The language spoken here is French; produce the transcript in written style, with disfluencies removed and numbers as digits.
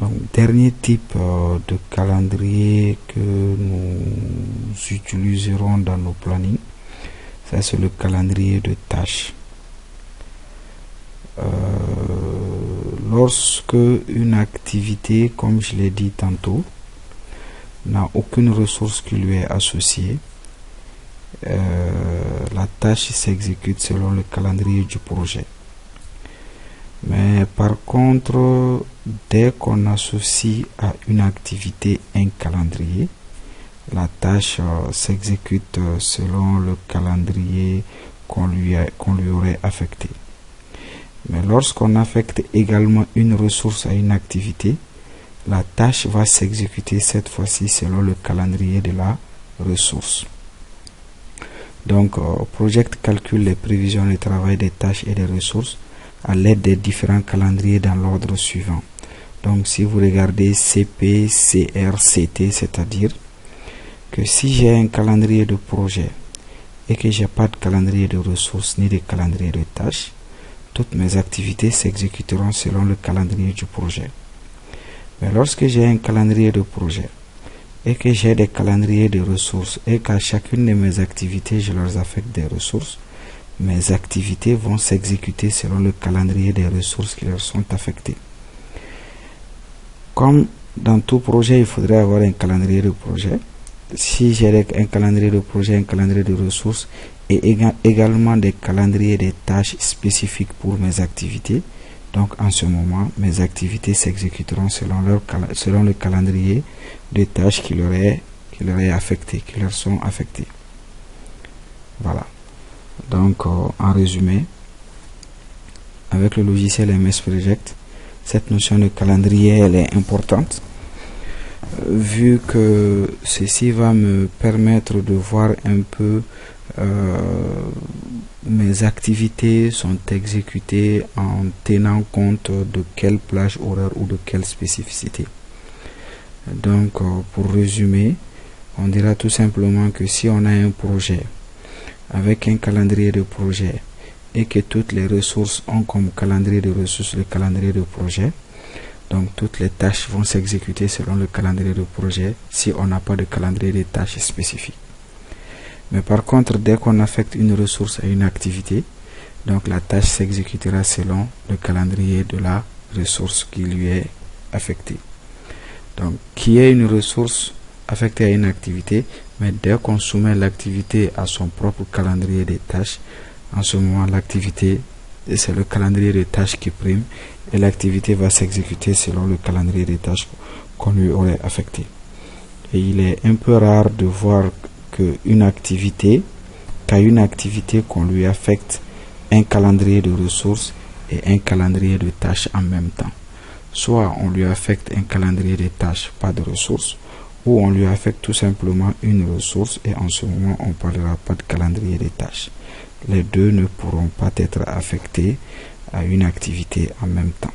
Donc, dernier type de calendrier que nous utiliserons dans nos plannings, ça c'est le calendrier de tâches. Lorsque une activité, comme je l'ai dit tantôt, n'a aucune ressource qui lui est associée, la tâche s'exécute selon le calendrier du projet. Mais par contre, dès qu'on associe à une activité un calendrier, la tâche s'exécute selon le calendrier qu'on lui aurait affecté. Mais lorsqu'on affecte également une ressource à une activité, la tâche va s'exécuter cette fois-ci selon le calendrier de la ressource. Donc, Project calcule les prévisions de travail des tâches et des ressources à l'aide des différents calendriers dans l'ordre suivant. Donc, si vous regardez CP, CR, CT, c'est-à-dire que si j'ai un calendrier de projet et que j'ai pas de calendrier de ressources ni de calendrier de tâches, toutes mes activités s'exécuteront selon le calendrier du projet. Mais lorsque j'ai un calendrier de projet et que j'ai des calendriers de ressources et qu'à chacune de mes activités je leur affecte des ressources, mes activités vont s'exécuter selon le calendrier des ressources qui leur sont affectées. Comme dans tout projet, il faudrait avoir un calendrier de projet. Si j'ai un calendrier de projet, un calendrier de ressources et également des calendriers des tâches spécifiques pour mes activités, donc en ce moment, mes activités s'exécuteront selon le calendrier des tâches qui leur sont affectées. Voilà. Donc, en résumé, avec le logiciel MS Project, cette notion de calendrier, elle est importante, vu que ceci va me permettre de voir un peu mes activités sont exécutées en tenant compte de quelle plage horaire ou de quelle spécificité. Donc, pour résumer, on dira tout simplement que si on a un projet avec un calendrier de projet et que toutes les ressources ont comme calendrier de ressources le calendrier de projet, donc toutes les tâches vont s'exécuter selon le calendrier de projet si on n'a pas de calendrier de tâches spécifique. Mais par contre, dès qu'on affecte une ressource à une activité, donc la tâche s'exécutera selon le calendrier de la ressource qui lui est affectée. Donc, qui est une ressource affectée à une activité, mais dès qu'on soumet l'activité à son propre calendrier des tâches, en ce moment, l'activité, c'est le calendrier des tâches qui prime et l'activité va s'exécuter selon le calendrier des tâches qu'on lui aurait affecté. Et il est un peu rare de voir qu'à une activité qu'on lui affecte un calendrier de ressources et un calendrier de tâches en même temps. Soit on lui affecte un calendrier de tâches, pas de ressources, ou on lui affecte tout simplement une ressource et en ce moment on ne parlera pas de calendrier de tâches. Les deux ne pourront pas être affectés à une activité en même temps.